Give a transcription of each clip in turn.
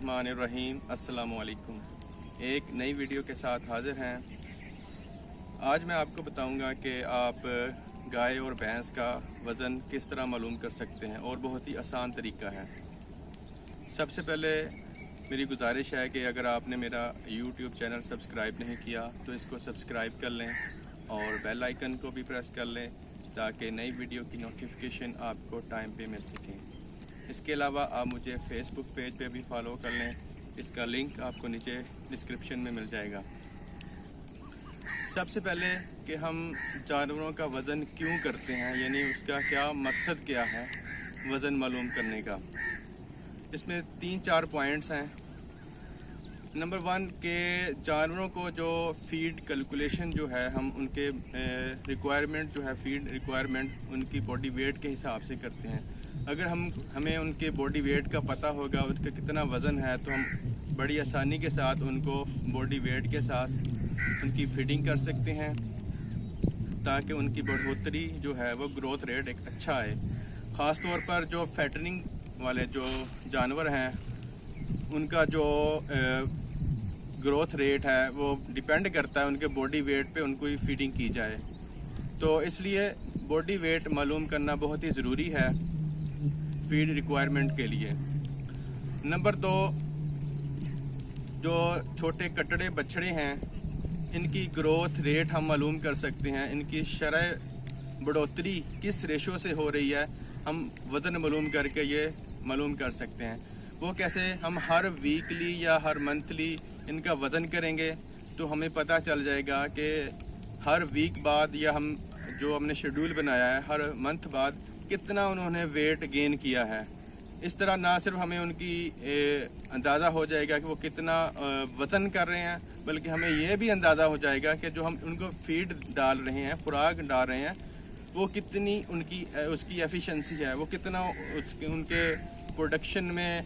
बिस्मिल्लाहिर्रहमानिर्रहीम। अस्सलामुअलैकुम। एक नई वीडियो के साथ हाजिर हैं। आज मैं आपको बताऊंगा कि आप गाय और भैंस का वज़न किस तरह मालूम कर सकते हैं और बहुत ही आसान तरीका है। सबसे पहले मेरी गुजारिश है कि अगर आपने मेरा YouTube चैनल सब्सक्राइब नहीं किया तो इसको सब्सक्राइब कर लें और बेल आइकन को भी प्रेस कर लें ताकि नई वीडियो की नोटिफिकेशन आपको टाइम पे मिल सके। इसके अलावा आप मुझे फेसबुक पेज पे भी फॉलो कर लें, इसका लिंक आपको नीचे डिस्क्रिप्शन में मिल जाएगा। सबसे पहले कि हम जानवरों का वज़न क्यों करते हैं, यानी उसका क्या मकसद क्या है वज़न मालूम करने का। इसमें 3-4 पॉइंट्स हैं। नंबर 1 के जानवरों को जो फीड कैलकुलेशन जो है हम उनके रिक्वायरमेंट जो है फीड रिक्वायरमेंट उनकी बॉडी वेट के हिसाब से करते हैं। अगर हमें उनके बॉडी वेट का पता होगा उसका कितना वज़न है तो हम बड़ी आसानी के साथ उनको बॉडी वेट के साथ उनकी फीडिंग कर सकते हैं ताकि उनकी बढ़ोतरी जो है वो ग्रोथ रेट एक अच्छा आए। ख़ास तौर पर जो फैटनिंग वाले जो जानवर हैं उनका जो ग्रोथ रेट है वो डिपेंड करता है उनके बॉडी वेट पे उनको ही फीडिंग की जाए। तो इसलिए बॉडी वेट मालूम करना बहुत ही ज़रूरी है फीड रिक्वायरमेंट के लिए। नंबर 2, जो छोटे कटड़े बछड़े हैं इनकी ग्रोथ रेट हम मालूम कर सकते हैं। इनकी शरह बढ़ोतरी किस रेशो से हो रही है हम वज़न मालूम करके ये मालूम कर सकते हैं। वो कैसे, हम हर वीकली या हर मंथली इनका वज़न करेंगे तो हमें पता चल जाएगा कि हर वीक बाद या हम जो हमने शेड्यूल बनाया है हर मंथ बाद कितना उन्होंने वेट गेन किया है। इस तरह ना सिर्फ हमें उनकी अंदाज़ा हो जाएगा कि वो कितना वज़न कर रहे हैं, बल्कि हमें यह भी अंदाज़ा हो जाएगा कि जो हम उनको फीड डाल रहे हैं, खुराक डाल रहे हैं, वो कितनी उसकी एफिशिएंसी है, वो कितना उनके प्रोडक्शन में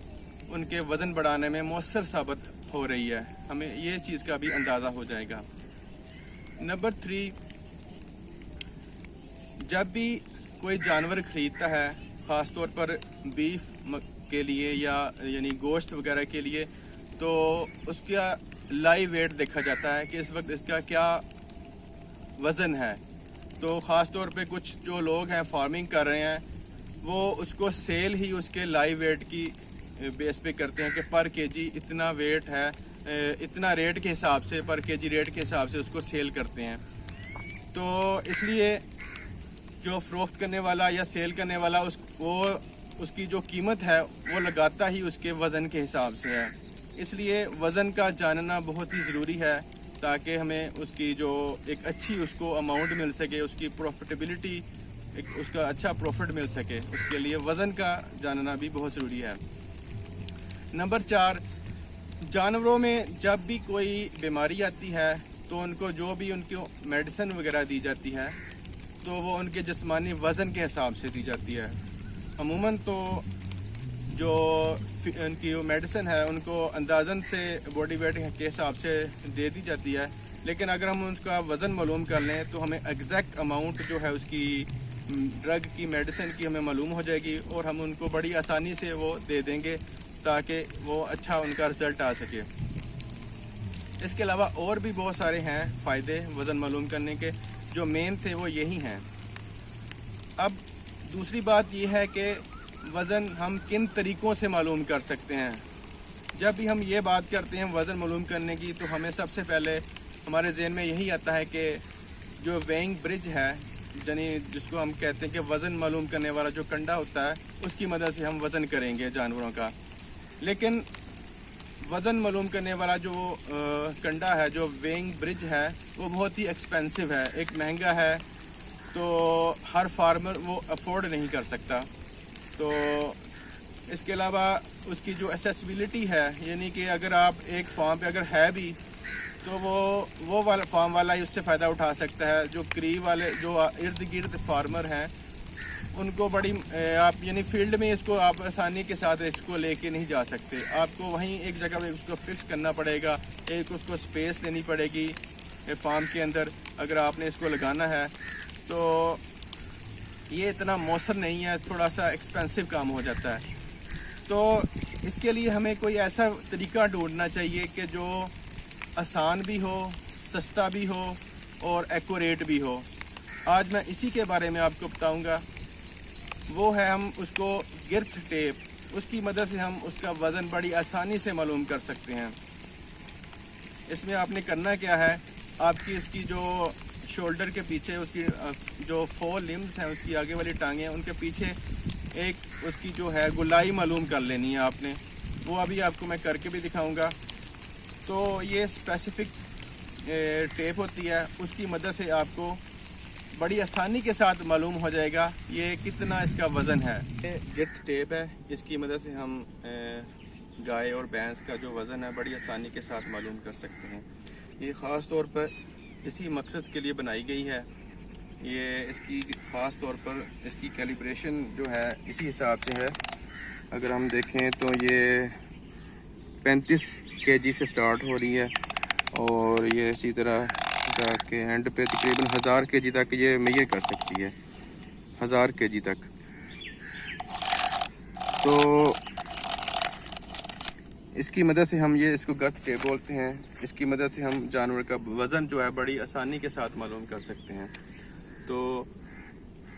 उनके वज़न बढ़ाने में मौसर साबित हो रही है। हमें ये चीज़ का भी अंदाज़ा हो जाएगा। नंबर 3, जब भी कोई जानवर खरीदता है ख़ास तौर पर बीफ के लिए या यानी गोश्त वगैरह के लिए, तो उसका लाइव वेट देखा जाता है कि इस वक्त इसका क्या वज़न है। तो ख़ास तौर पे कुछ जो लोग हैं फार्मिंग कर रहे हैं वो उसको सेल ही उसके लाइव वेट की बेस पे करते हैं कि पर केजी इतना वेट है, इतना रेट के हिसाब से पर केजी रेट के हिसाब से उसको सेल करते हैं। तो इसलिए जो फ़रोख्त करने वाला या सेल करने वाला उसकी जो कीमत है वो लगाता ही उसके वज़न के हिसाब से है। इसलिए वज़न का जानना बहुत ही ज़रूरी है ताकि हमें उसकी जो एक अच्छी उसको अमाउंट मिल सके, उसकी प्रॉफिटेबिलिटी उसका अच्छा प्रॉफिट मिल सके, उसके लिए वज़न का जानना भी बहुत ज़रूरी है। नंबर 4, जानवरों में जब भी कोई बीमारी आती है तो उनको जो भी उनको मेडिसिन वगैरह दी जाती है तो वो उनके जिस्मानी वज़न के हिसाब से दी जाती है। अमूमन तो जो उनकी मेडिसिन है उनको अंदाज़न से बॉडी वेट के हिसाब से दे दी जाती है, लेकिन अगर हम उसका वज़न मालूम कर लें तो हमें एग्जैक्ट अमाउंट जो है उसकी ड्रग की मेडिसिन की हमें मालूम हो जाएगी और हम उनको बड़ी आसानी से वो दे देंगे ताकि वो अच्छा उनका रिज़ल्ट आ सके। इसके अलावा और भी बहुत सारे हैं फ़ायदे वज़न मालूम करने के, जो मेन थे वो यही हैं। अब दूसरी बात ये है कि वज़न हम किन तरीक़ों से मालूम कर सकते हैं। जब भी हम ये बात करते हैं वज़न मालूम करने की तो हमें सबसे पहले हमारे ज़हन में यही आता है कि जो वेइंग ब्रिज है, यानी जिसको हम कहते हैं कि वज़न मालूम करने वाला जो कंडा होता है उसकी मदद से हम वज़न करेंगे जानवरों का। लेकिन वज़न मालूम करने वाला जो कंडा है, जो वेइंग ब्रिज है, वो बहुत ही एक्सपेंसिव है, एक महंगा है, तो हर फार्मर वो अफोर्ड नहीं कर सकता। तो इसके अलावा उसकी जो एसेसिबिलिटी है, यानी कि अगर आप एक फार्म पे अगर है भी तो वो वाला फार्म वाला ही उससे फ़ायदा उठा सकता है। जो करीब वाले जो इर्द गिर्द फार्मर हैं उनको बड़ी आप यानी फील्ड में इसको आप आसानी के साथ इसको लेके नहीं जा सकते। आपको वहीं एक जगह पे उसको फिक्स करना पड़ेगा, एक उसको स्पेस देनी पड़ेगी फार्म के अंदर अगर आपने इसको लगाना है। तो ये इतना मौसर नहीं है, थोड़ा सा एक्सपेंसिव काम हो जाता है। तो اس کے لیے ہمیں کوئی ایسا طریقہ ڈھونڈنا چاہیے کہ جو آسان بھی ہو، سستا بھی ہو اور ایکوریٹ بھی ہو۔ آج میں اسی کے بارے میں آپ کو بتاؤں گا۔ وہ ہے ہم اس کو گرتھ ٹیپ، اس کی مدد سے ہم اس کا وزن بڑی آسانی سے معلوم کر سکتے ہیں۔ اس میں آپ نے کرنا کیا ہے، آپ کی اس کی جو شولڈر کے پیچھے اس کی جو 4 لمبس ہیں، اس کی آگے والی ٹانگیں ہیں، ان کے پیچھے ایک اس کی جو ہے گلائی معلوم کر لینی ہے آپ نے۔ وہ ابھی آپ کو میں کر کے بھی دکھاؤں گا۔ تو یہ اسپیسیفک ٹیپ ہوتی ہے، اس کی مدد سے آپ کو بڑی آسانی کے ساتھ معلوم ہو جائے گا یہ کتنا اس کا وزن ہے۔ یہ گرتھ ٹیپ ہے، اس کی مدد سے ہم گائے اور بھینس کا جو وزن ہے بڑی آسانی کے ساتھ معلوم کر سکتے ہیں۔ یہ خاص طور پر اسی مقصد کے لیے بنائی گئی ہے۔ یہ اس کی خاص طور پر اس کی کیلیبریشن جو ہے اسی حساب سے ہے۔ اگر ہم دیکھیں تو یہ 35 kg سے سٹارٹ ہو رہی ہے اور یہ اسی طرح جا کے اینڈ پہ تقریباً 1000 kg تک یہ میئر کر سکتی ہے، 1000 kg تک۔ تو اس کی مدد سے ہم اس کو گرتھ ٹیپ بولتے ہیں۔ اس کی مدد سے ہم جانور کا وزن جو ہے بڑی آسانی کے ساتھ معلوم کر سکتے ہیں۔ تو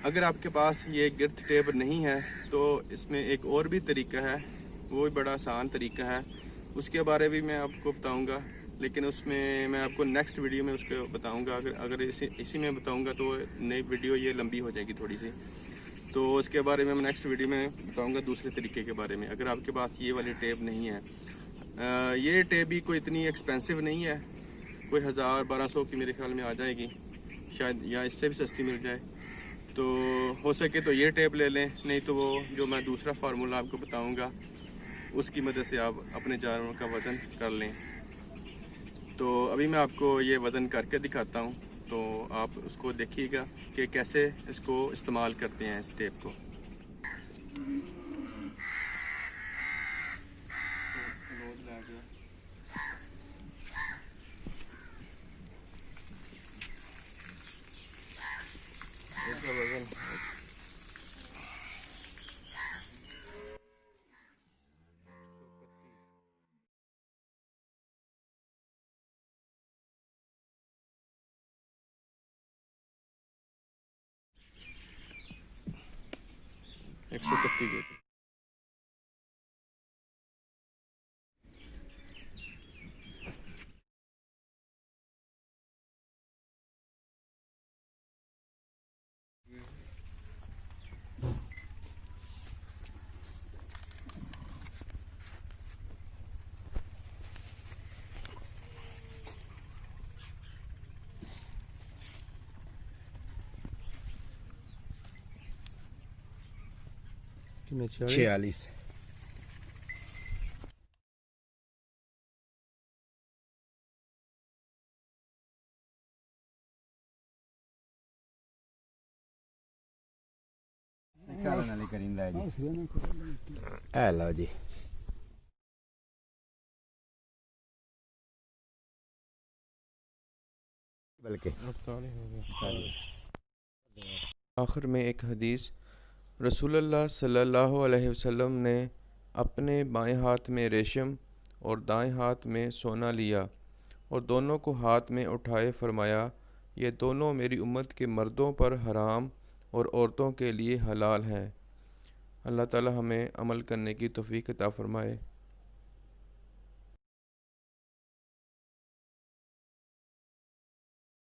اگر آپ کے پاس یہ گرتھ ٹیپ نہیں ہے تو اس میں ایک اور بھی طریقہ ہے، وہ بھی بڑا آسان طریقہ ہے، اس کے بارے بھی میں آپ کو بتاؤں گا، لیکن اس میں آپ کو نیکسٹ ویڈیو میں اس کو بتاؤں گا۔ اگر اسی میں بتاؤں گا تو نئی ویڈیو یہ لمبی ہو جائے گی تھوڑی سی، تو اس کے بارے میں نیکسٹ ویڈیو میں بتاؤں گا دوسرے طریقے کے بارے میں۔ اگر آپ کے پاس یہ والی ٹیپ نہیں ہے، یہ ٹیپ بھی کوئی اتنی ایکسپینسو نہیں ہے، کوئی 1000-1200 کی میرے خیال میں آ جائے گی شاید، یا اس سے بھی سستی مل جائے۔ تو ہو سکے تو یہ ٹیپ لے لیں، نہیں تو وہ جو میں دوسرا فارمولا آپ کو بتاؤں گا اس کی مدد سے آپ اپنے جانور کا وزن کر لیں۔ تو ابھی میں آپ کو یہ وزن کر کے دکھاتا ہوں، تو آپ اس کو دیکھیے گا کہ کیسے اس کو استعمال کرتے ہیں اس ٹیپ کو۔ اس کا وزن 131 kg۔ کتنے 46 لو جی۔ بلکہ آخر میں ایک حدیث، رسول اللہ صلی اللہ علیہ وسلم نے اپنے بائیں ہاتھ میں ریشم اور دائیں ہاتھ میں سونا لیا اور دونوں کو ہاتھ میں اٹھائے فرمایا، یہ دونوں میری امت کے مردوں پر حرام اور عورتوں کے لیے حلال ہیں۔ اللہ تعالی ہمیں عمل کرنے کی توفیق عطا فرمائے۔